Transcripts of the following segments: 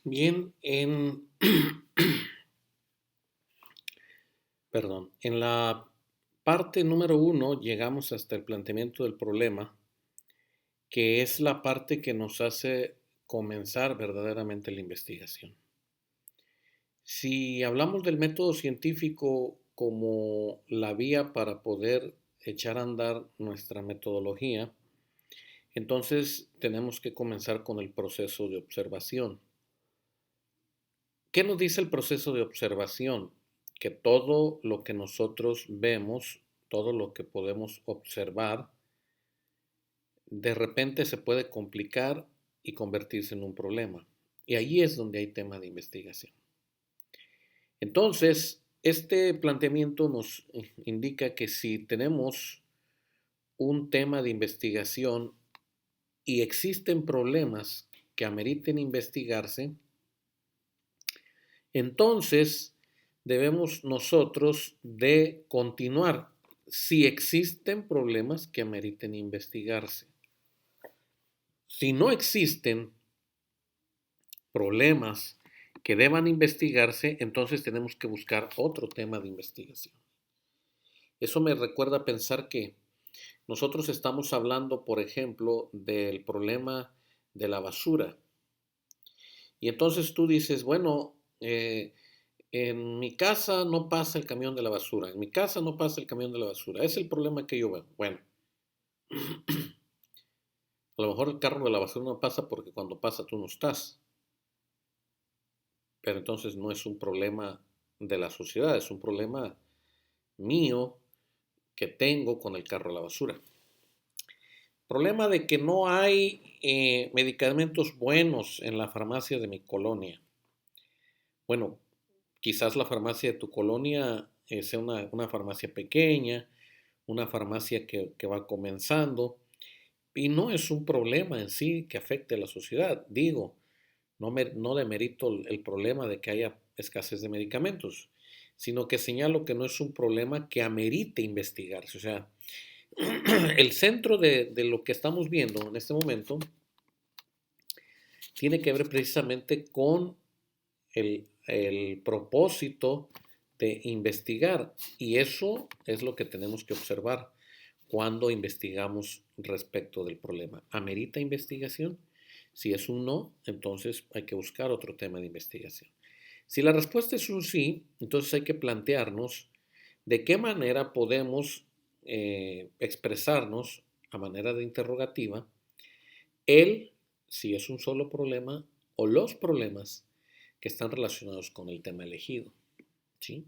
Bien, perdón, en la parte número uno llegamos hasta el planteamiento del problema, que es la parte que nos hace comenzar verdaderamente la investigación. Si hablamos del método científico como la vía para poder echar a andar nuestra metodología, entonces tenemos que comenzar con el proceso de observación. ¿Qué nos dice el proceso de observación? Que todo lo que nosotros vemos, todo lo que podemos observar, de repente se puede complicar y convertirse en un problema. Y ahí es donde hay tema de investigación. Entonces, este planteamiento nos indica que si tenemos un tema de investigación y existen problemas que ameriten investigarse, entonces debemos nosotros de continuar si existen problemas que ameriten investigarse. Si no existen problemas que deban investigarse, entonces tenemos que buscar otro tema de investigación. Eso me recuerda pensar que nosotros estamos hablando, por ejemplo, del problema de la basura. Y entonces tú dices, bueno, en mi casa no pasa el camión de la basura, en mi casa no pasa el camión de la basura. Es el problema que yo veo. Bueno, a lo mejor el carro de la basura no pasa porque cuando pasa tú no estás. Pero entonces no es un problema de la sociedad, es un problema mío que tengo con el carro de la basura. Problema de que no hay medicamentos buenos en la farmacia de mi colonia. Bueno, quizás la farmacia de tu colonia sea una farmacia pequeña, una farmacia que va comenzando, y no es un problema en sí que afecte a la sociedad. Digo, no demerito el problema de que haya escasez de medicamentos, sino que señalo que no es un problema que amerite investigarse. O sea, el centro de lo que estamos viendo en este momento tiene que ver precisamente con el propósito de investigar. Y eso es lo que tenemos que observar cuando investigamos respecto del problema. ¿Amerita investigación? Si es un no, entonces hay que buscar otro tema de investigación. Si la respuesta es un sí, entonces hay que plantearnos de qué manera podemos expresarnos a manera de interrogativa el, si es un solo problema, o los problemas que están relacionados con el tema elegido. ¿Sí?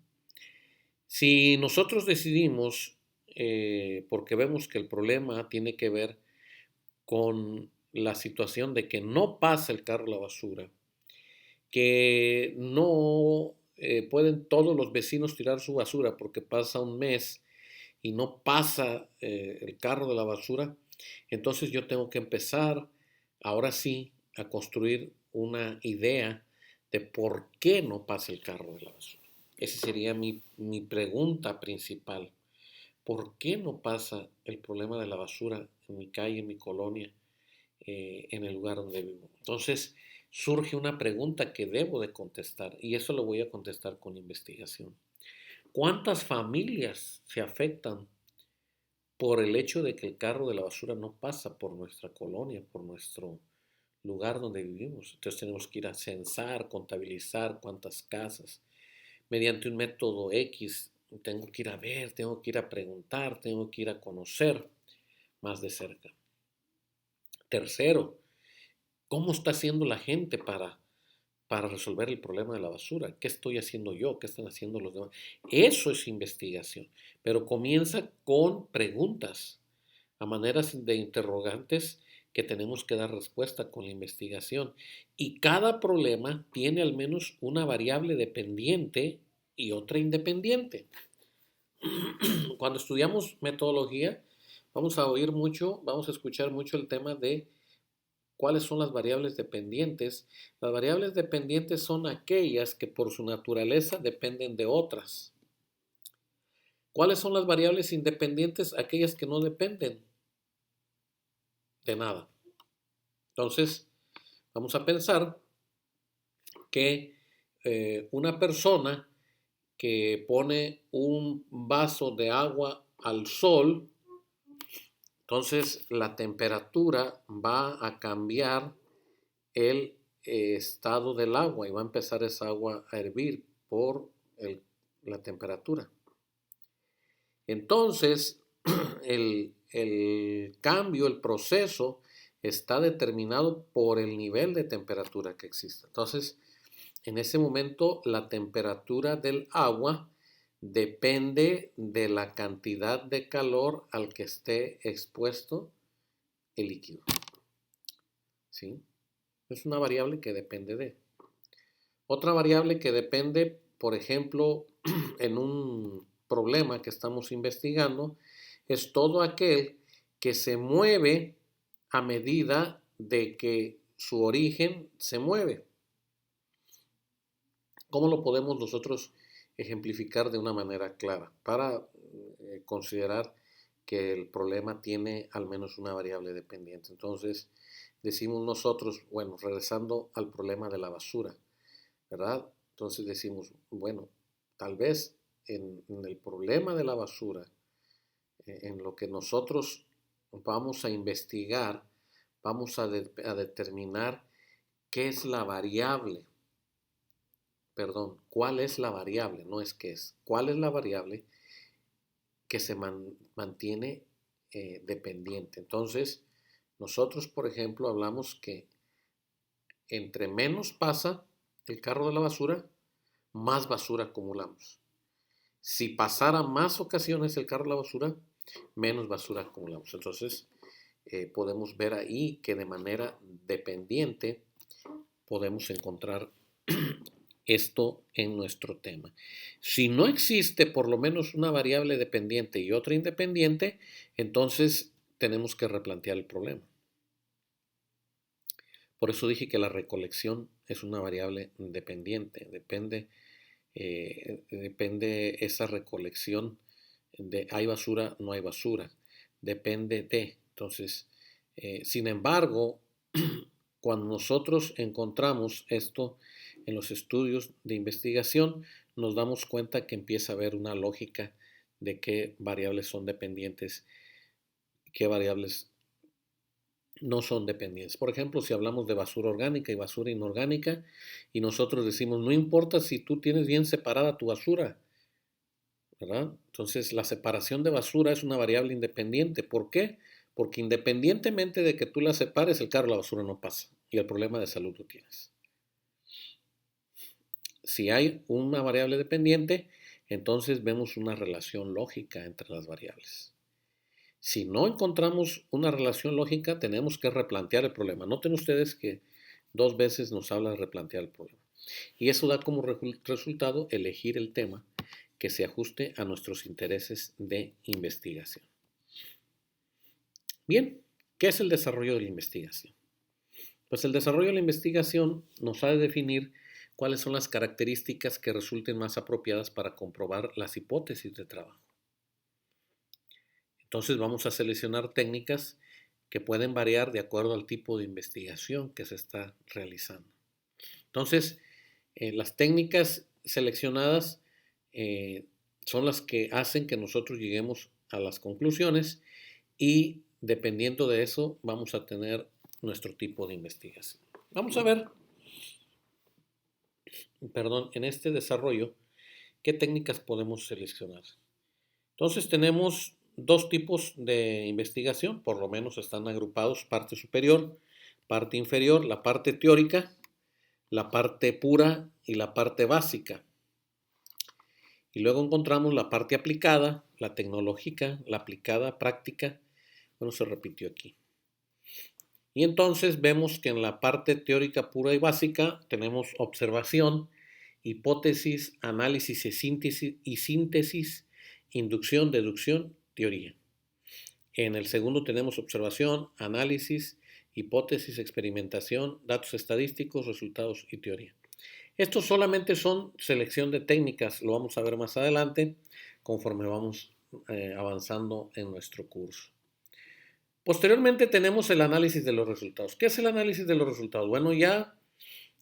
Si nosotros decidimos, porque vemos que el problema tiene que ver con la situación de que no pasa el carro a la basura, que no pueden todos los vecinos tirar su basura porque pasa un mes y no pasa el carro de la basura, entonces yo tengo que empezar, ahora sí, a construir una idea de por qué no pasa el carro de la basura. Esa sería mi pregunta principal. ¿Por qué no pasa el problema de la basura en mi calle, en mi colonia, en el lugar donde vivo? Entonces surge una pregunta que debo de contestar y eso lo voy a contestar con investigación. ¿Cuántas familias se afectan por el hecho de que el carro de la basura no pasa por nuestra colonia, por nuestro lugar donde vivimos? Entonces tenemos que ir a censar, contabilizar cuántas casas. Mediante un método X, tengo que ir a ver, tengo que ir a preguntar, tengo que ir a conocer más de cerca. Tercero, ¿cómo está haciendo la gente para resolver el problema de la basura? ¿Qué estoy haciendo yo? ¿Qué están haciendo los demás? Eso es investigación, pero comienza con preguntas, a maneras de interrogantes que tenemos que dar respuesta con la investigación. Y cada problema tiene al menos una variable dependiente y otra independiente. Cuando estudiamos metodología, vamos a oír mucho, vamos a escuchar mucho el tema de cuáles son las variables dependientes. Las variables dependientes son aquellas que por su naturaleza dependen de otras. ¿Cuáles son las variables independientes? Aquellas que no dependen de nada. Entonces, vamos a pensar que una persona que pone un vaso de agua al sol, entonces la temperatura va a cambiar el estado del agua y va a empezar esa agua a hervir por la temperatura. Entonces, el cambio, el proceso está determinado por el nivel de temperatura que existe. Entonces, en ese momento, la temperatura del agua depende de la cantidad de calor al que esté expuesto el líquido. ¿Sí? Es una variable que depende de. Otra variable que depende, por ejemplo, en un problema que estamos investigando, es todo aquel que se mueve a medida de que su origen se mueve. ¿Cómo lo podemos nosotros ejemplificar de una manera clara para considerar que el problema tiene al menos una variable dependiente? Entonces, decimos nosotros, bueno, regresando al problema de la basura, ¿verdad? Entonces decimos, bueno, tal vez en el problema de la basura, en lo que nosotros vamos a investigar, vamos a determinar qué es la variable. Perdón, ¿cuál es la variable? No es qué es. ¿Cuál es la variable que se mantiene dependiente? Entonces, nosotros, por ejemplo, hablamos que entre menos pasa el carro de la basura, más basura acumulamos. Si pasara más ocasiones el carro de la basura, menos basura acumulamos. Entonces, podemos ver ahí que de manera dependiente podemos encontrar esto en nuestro tema. Si no existe por lo menos una variable dependiente y otra independiente, entonces tenemos que replantear el problema. Por eso dije que la recolección es una variable dependiente. Depende esa recolección de hay basura, no hay basura. Depende de. Entonces, sin embargo, cuando nosotros encontramos esto en los estudios de investigación, nos damos cuenta que empieza a haber una lógica de qué variables son dependientes, qué variables no son dependientes. Por ejemplo, si hablamos de basura orgánica y basura inorgánica, y nosotros decimos, no importa si tú tienes bien separada tu basura, ¿verdad? Entonces, la separación de basura es una variable independiente. ¿Por qué? Porque independientemente de que tú la separes, el carro de la basura no pasa y el problema de salud lo tienes. Si hay una variable dependiente, entonces vemos una relación lógica entre las variables. Si no encontramos una relación lógica, tenemos que replantear el problema. Noten ustedes que 2 veces nos habla de replantear el problema. Y eso da como resultado elegir el tema que se ajuste a nuestros intereses de investigación. Bien, ¿qué es el desarrollo de la investigación? Pues el desarrollo de la investigación nos ha de definir cuáles son las características que resulten más apropiadas para comprobar las hipótesis de trabajo. Entonces vamos a seleccionar técnicas que pueden variar de acuerdo al tipo de investigación que se está realizando. Entonces, las técnicas seleccionadas son las que hacen que nosotros lleguemos a las conclusiones y dependiendo de eso vamos a tener nuestro tipo de investigación. Vamos a ver, en este desarrollo, qué técnicas podemos seleccionar. Entonces tenemos 2 tipos de investigación, por lo menos están agrupados, parte superior, parte inferior, la parte teórica, la parte pura y la parte básica. Y luego encontramos la parte aplicada, la tecnológica, la aplicada, práctica. Bueno, se repitió aquí. Y entonces vemos que en la parte teórica pura y básica tenemos observación, hipótesis, análisis y síntesis, inducción, deducción, teoría. En el segundo tenemos observación, análisis, hipótesis, experimentación, datos estadísticos, resultados y teoría. Estos solamente son selección de técnicas, lo vamos a ver más adelante conforme vamos avanzando en nuestro curso. Posteriormente tenemos el análisis de los resultados. ¿Qué es el análisis de los resultados? Bueno, ya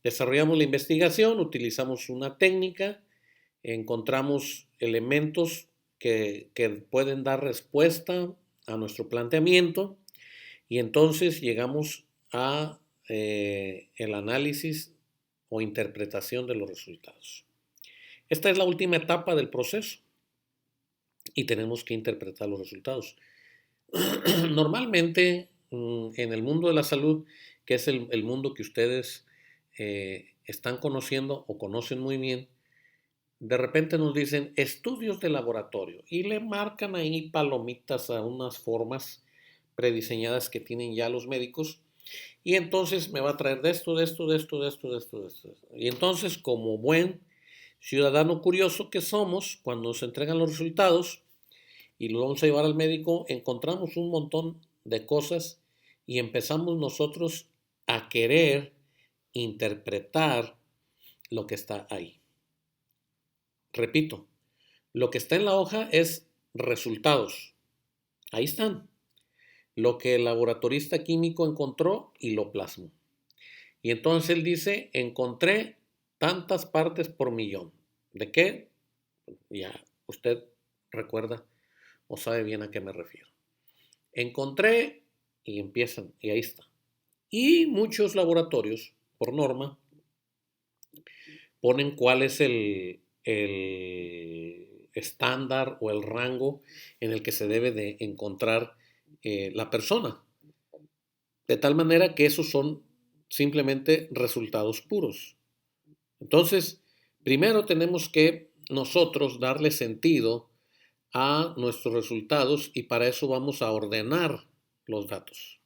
Desarrollamos la investigación, utilizamos una técnica, encontramos elementos que pueden dar respuesta a nuestro planteamiento y entonces llegamos a el análisis o interpretación de los resultados. Esta es la última etapa del proceso y tenemos que interpretar los resultados. Normalmente en el mundo de la salud, que es el mundo que ustedes están conociendo o conocen muy bien, de repente nos dicen estudios de laboratorio y le marcan ahí palomitas a unas formas prediseñadas que tienen ya los médicos y entonces me va a traer de esto, de esto, de esto, de esto, de esto, de esto. Y entonces, como buen ciudadano curioso que somos, cuando nos entregan los resultados y los vamos a llevar al médico, encontramos un montón de cosas y empezamos nosotros a querer interpretar lo que está ahí. Repito, lo que está en la hoja es resultados. Ahí están. Lo que el laboratorista químico encontró y lo plasmó. Y entonces él dice, encontré tantas partes por millón. ¿De qué? Ya usted recuerda o sabe bien a qué me refiero. Encontré y empiezan, y ahí está. Y muchos laboratorios, por norma, ponen cuál es el estándar o el rango en el que se debe de encontrar la persona. De tal manera que esos son simplemente resultados puros. Entonces, primero tenemos que nosotros darle sentido a nuestros resultados y para eso vamos a ordenar los datos.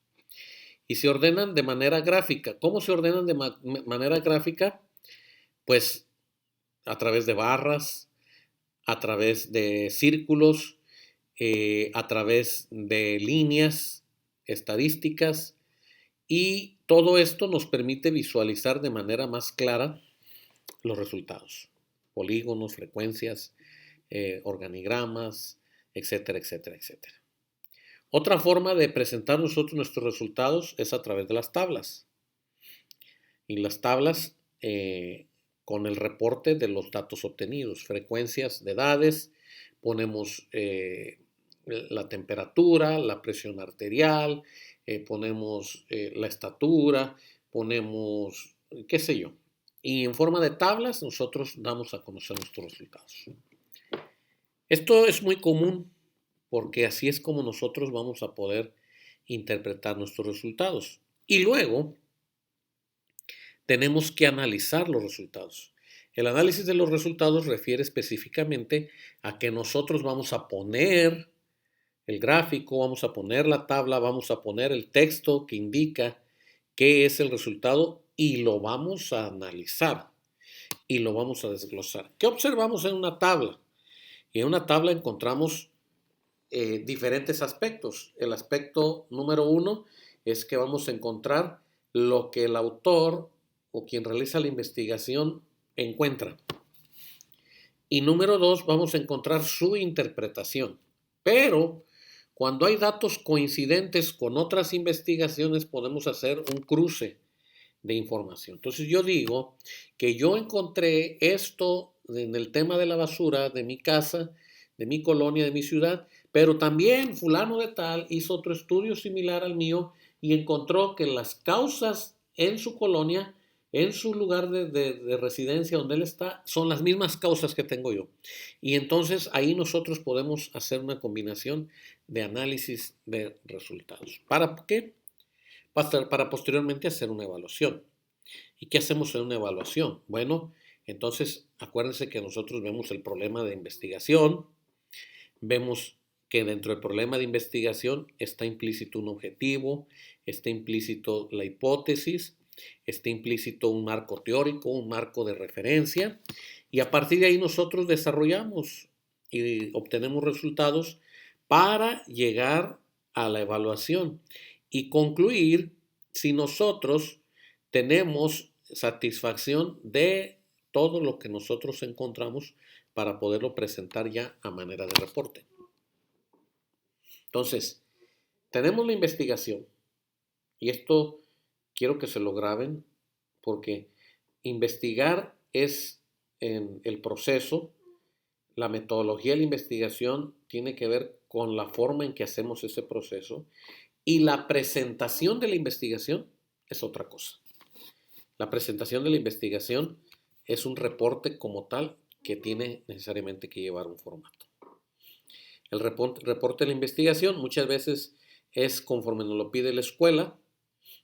Y se ordenan de manera gráfica. ¿Cómo se ordenan de manera gráfica? Pues a través de barras, a través de círculos, a través de líneas estadísticas y todo esto nos permite visualizar de manera más clara los resultados, polígonos, frecuencias, organigramas, etcétera, etcétera, etcétera. Otra forma de presentar nosotros nuestros resultados es a través de las tablas. Y las tablas con el reporte de los datos obtenidos, frecuencias de edades, ponemos la temperatura, la presión arterial, ponemos la estatura, ponemos qué sé yo. Y en forma de tablas nosotros damos a conocer nuestros resultados. Esto es muy común porque así es como nosotros vamos a poder interpretar nuestros resultados. Y luego tenemos que analizar los resultados. El análisis de los resultados refiere específicamente a que nosotros vamos a poner el gráfico, vamos a poner la tabla, vamos a poner el texto que indica qué es el resultado y lo vamos a analizar y lo vamos a desglosar. ¿Qué observamos en una tabla? Y en una tabla encontramos diferentes aspectos. El aspecto número uno es que vamos a encontrar lo que el autor o quien realiza la investigación encuentra. Y número dos, vamos a encontrar su interpretación. Pero cuando hay datos coincidentes con otras investigaciones, podemos hacer un cruce de información. Entonces yo digo que yo encontré esto en el tema de la basura de mi casa, de mi colonia, de mi ciudad, pero también fulano de tal hizo otro estudio similar al mío y encontró que las causas en su colonia, en su lugar de residencia donde él está, son las mismas causas que tengo yo. Y entonces ahí nosotros podemos hacer una combinación de análisis de resultados. ¿Para qué? Para posteriormente hacer una evaluación. ¿Y qué hacemos en una evaluación? Bueno, entonces acuérdense que nosotros vemos el problema de investigación, vemos que dentro del problema de investigación está implícito un objetivo, está implícito la hipótesis, está implícito un marco teórico, un marco de referencia, y a partir de ahí nosotros desarrollamos y obtenemos resultados para llegar a la evaluación y concluir si nosotros tenemos satisfacción de todo lo que nosotros encontramos para poderlo presentar ya a manera de reporte. Entonces, tenemos la investigación y esto quiero que se lo graben porque Investigar es en el proceso, la metodología de la investigación tiene que ver con la forma en que hacemos ese proceso y la presentación de la investigación es otra cosa. La presentación de la investigación es un reporte como tal que tiene necesariamente que llevar un formato. El reporte de la investigación muchas veces es conforme nos lo pide la escuela,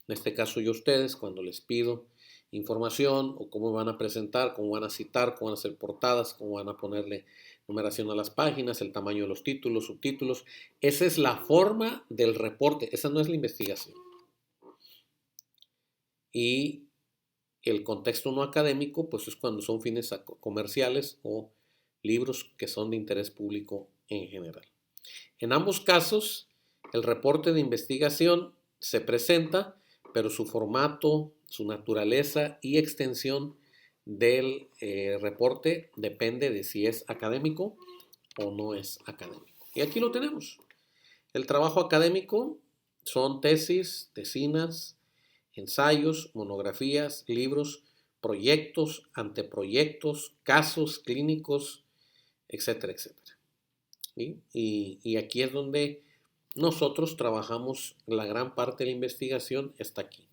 en este caso yo a ustedes, cuando les pido información o cómo van a presentar, cómo van a citar, cómo van a hacer portadas, cómo van a ponerle numeración a las páginas, el tamaño de los títulos, subtítulos. Esa es la forma del reporte, esa no es la investigación. Y el contexto no académico, pues es cuando son fines comerciales o libros que son de interés público en general. En ambos casos, el reporte de investigación se presenta, pero su formato, su naturaleza y extensión del reporte depende de si es académico o no es académico. Y aquí lo tenemos. El trabajo académico son tesis, tesinas, ensayos, monografías, libros, proyectos, anteproyectos, casos clínicos, etcétera, etcétera. ¿Sí? Y aquí es donde nosotros trabajamos, la gran parte de la investigación está aquí.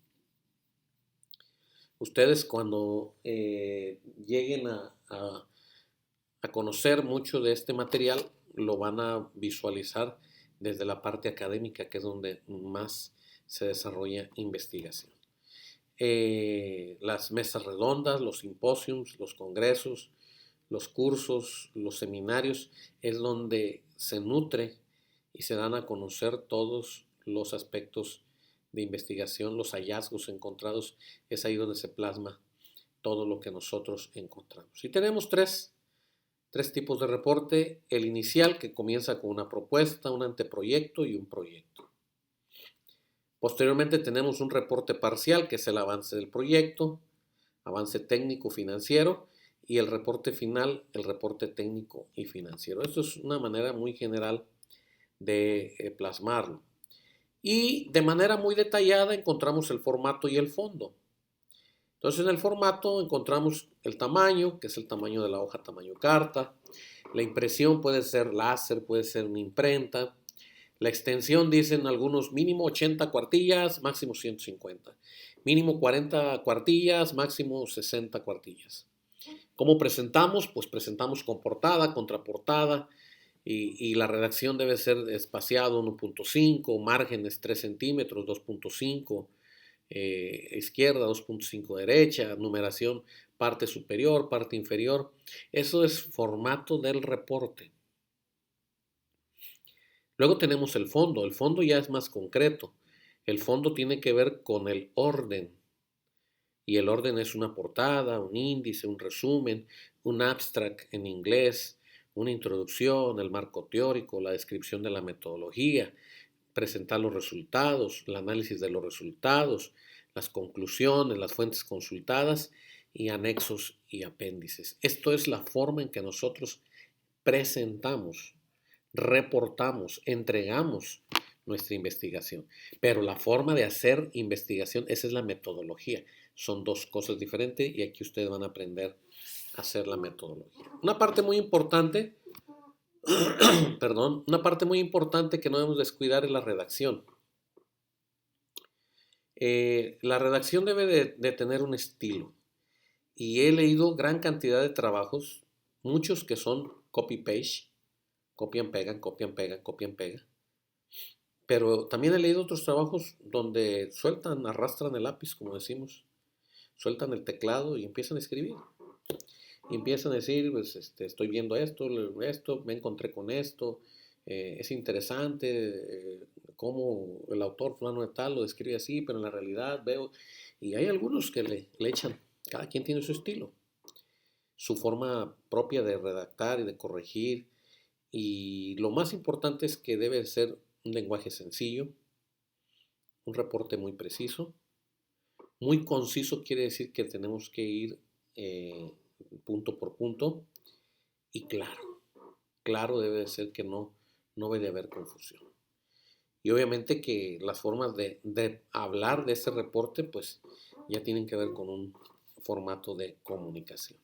Ustedes cuando lleguen a conocer mucho de este material, lo van a visualizar desde la parte académica, que es donde más se desarrolla investigación. Las mesas redondas, los simposiums, los congresos, los cursos, los seminarios, es donde se nutre y se dan a conocer todos los aspectos de investigación, los hallazgos encontrados, es ahí donde se plasma todo lo que nosotros encontramos. Y tenemos tres tipos de reporte: el inicial, que comienza con una propuesta, un anteproyecto y un proyecto. Posteriormente tenemos un reporte parcial, que es el avance del proyecto, avance técnico financiero, y el reporte final, el reporte técnico y financiero. Esto es una manera muy general de plasmarlo. Y de manera muy detallada encontramos el formato y el fondo. Entonces en el formato encontramos el tamaño, que es el tamaño de la hoja tamaño carta. La impresión puede ser láser, puede ser una imprenta. La extensión dicen algunos mínimo 80 cuartillas, máximo 150. Mínimo 40 cuartillas, máximo 60 cuartillas. ¿Cómo presentamos? Pues presentamos con portada, contraportada, y la redacción debe ser espaciado 1.5, márgenes 3 centímetros, 2.5 izquierda, 2.5 derecha, numeración parte superior, parte inferior. Eso es formato del reporte. Luego tenemos el fondo. El fondo ya es más concreto. El fondo tiene que ver con el orden. Y el orden es una portada, un índice, un resumen, un abstract en inglés, una introducción, el marco teórico, la descripción de la metodología, presentar los resultados, el análisis de los resultados, las conclusiones, las fuentes consultadas y anexos y apéndices. Esto es la forma en que nosotros presentamos, reportamos, entregamos nuestra investigación. Pero la forma de hacer investigación, esa es la metodología. Son dos cosas diferentes y aquí ustedes van a aprender a hacer la metodología. Una parte muy importante, perdón, una parte muy importante que no debemos descuidar es la redacción. La redacción debe de tener un estilo. Y he leído gran cantidad de trabajos, muchos que son copy-paste, copian, pegan, copian, pegan, copian, pegan. Pero también he leído otros trabajos donde sueltan, arrastran el lápiz, como decimos, sueltan el teclado y empiezan a escribir. Y empiezan a decir, pues, estoy viendo esto, me encontré con esto, es interesante cómo el autor fulano de tal lo describe así, pero en la realidad veo, y hay algunos que le echan, cada quien tiene su estilo, su forma propia de redactar y de corregir, y lo más importante es que debe ser un lenguaje sencillo, un reporte muy preciso, muy conciso. Quiere decir que tenemos que ir punto por punto, y claro debe de ser que no debe de haber confusión. Y obviamente que las formas de hablar de ese reporte pues ya tienen que ver con un formato de comunicación.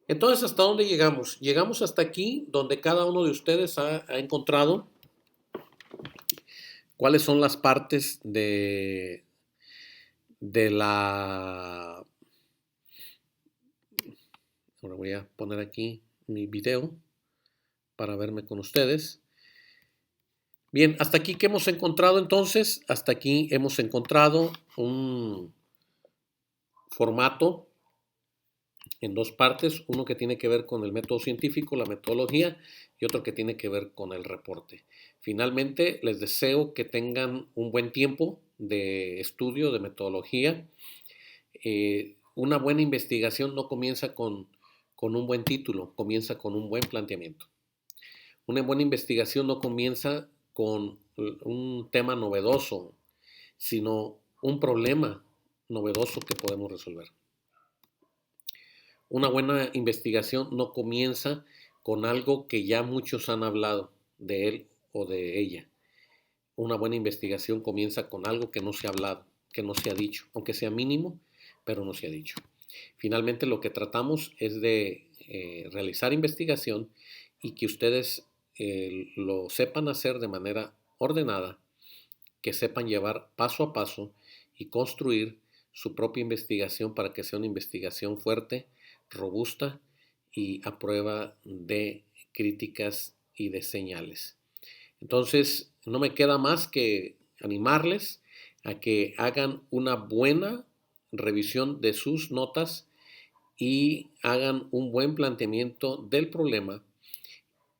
Entonces, ¿hasta dónde llegamos? Llegamos hasta aquí, donde cada uno de ustedes ha encontrado cuáles son las partes de la... Ahora voy a poner aquí mi video para verme con ustedes. Bien, hasta aquí que hemos encontrado entonces, hasta aquí hemos encontrado un formato en dos partes, uno que tiene que ver con el método científico, la metodología, y otro que tiene que ver con el reporte. Finalmente, les deseo que tengan un buen tiempo de estudio, de metodología. Una buena investigación no comienza con un buen título, comienza con un buen planteamiento. Una buena investigación no comienza con un tema novedoso, sino un problema novedoso que podemos resolver. Una buena investigación no comienza con algo que ya muchos han hablado de él o de ella. Una buena investigación comienza con algo que no se ha hablado, que no se ha dicho, aunque sea mínimo, pero no se ha dicho. Finalmente, lo que tratamos es de realizar investigación y que ustedes lo sepan hacer de manera ordenada, que sepan llevar paso a paso y construir su propia investigación para que sea una investigación fuerte, robusta y a prueba de críticas y de señales. Entonces, no me queda más que animarles a que hagan una buena revisión de sus notas y hagan un buen planteamiento del problema.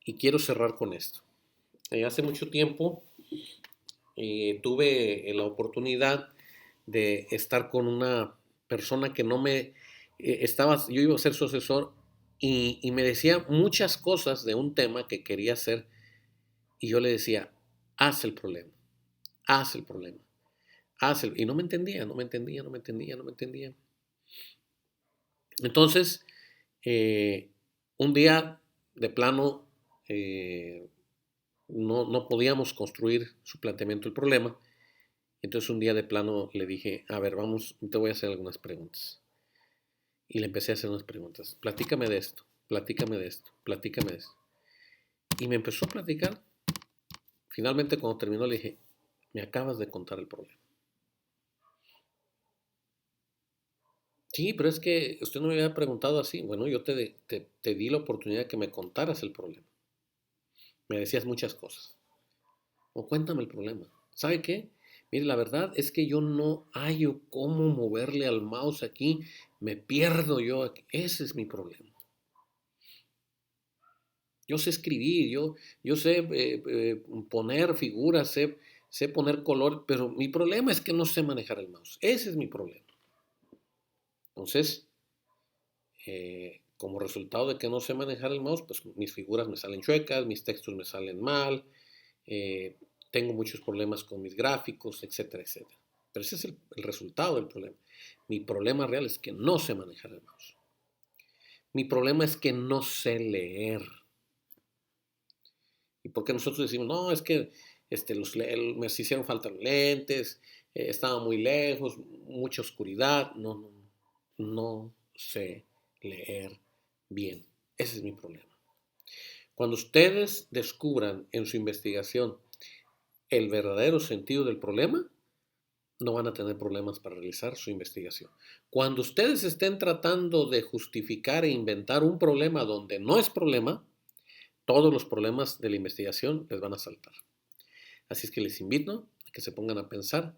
Y quiero cerrar con esto. Hace mucho tiempo tuve la oportunidad de estar con una persona que no me yo iba a ser su asesor y me decía muchas cosas de un tema que quería hacer y yo le decía, haz el problema, haz el problema, y no me entendía, no me entendía, no me entendía, no me entendía. Entonces, un día de plano no podíamos construir su planteamiento del problema. Entonces un día de plano le dije, a ver, vamos, te voy a hacer algunas preguntas. Y le empecé a hacer unas preguntas. Platícame de esto, platícame de esto, platícame de esto. Y me empezó a platicar. Finalmente cuando terminó le dije, me acabas de contar el problema. Sí, pero es que usted no me había preguntado así. Bueno, yo te di la oportunidad de que me contaras el problema. Me decías muchas cosas. O cuéntame el problema. ¿Sabe qué? Mire, la verdad es que yo no hallo cómo moverle al mouse aquí. Me pierdo yo aquí. Ese es mi problema. Yo sé escribir, yo sé poner figuras, sé poner color, pero mi problema es que no sé manejar el mouse. Ese es mi problema. Entonces, como resultado de que no sé manejar el mouse, pues mis figuras me salen chuecas, mis textos me salen mal, tengo muchos problemas con mis gráficos, etcétera, etcétera. Pero ese es el resultado del problema. Mi problema real es que no sé manejar el mouse. Mi problema es que no sé leer. ¿Y por qué nosotros decimos, no, es que me hicieron falta lentes, estaba muy lejos, mucha oscuridad? No sé leer bien. Ese es mi problema. Cuando ustedes descubran en su investigación el verdadero sentido del problema, no van a tener problemas para realizar su investigación. Cuando ustedes estén tratando de justificar e inventar un problema donde no es problema, todos los problemas de la investigación les van a saltar. Así es que les invito a que se pongan a pensar.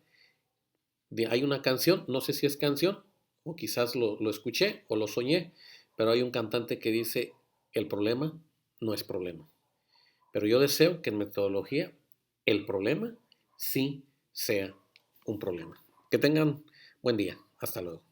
Hay una canción, no sé si es canción, o quizás lo escuché o lo soñé, pero hay un cantante que dice, el problema no es problema. Pero yo deseo que en metodología el problema sí sea un problema. Que tengan buen día. Hasta luego.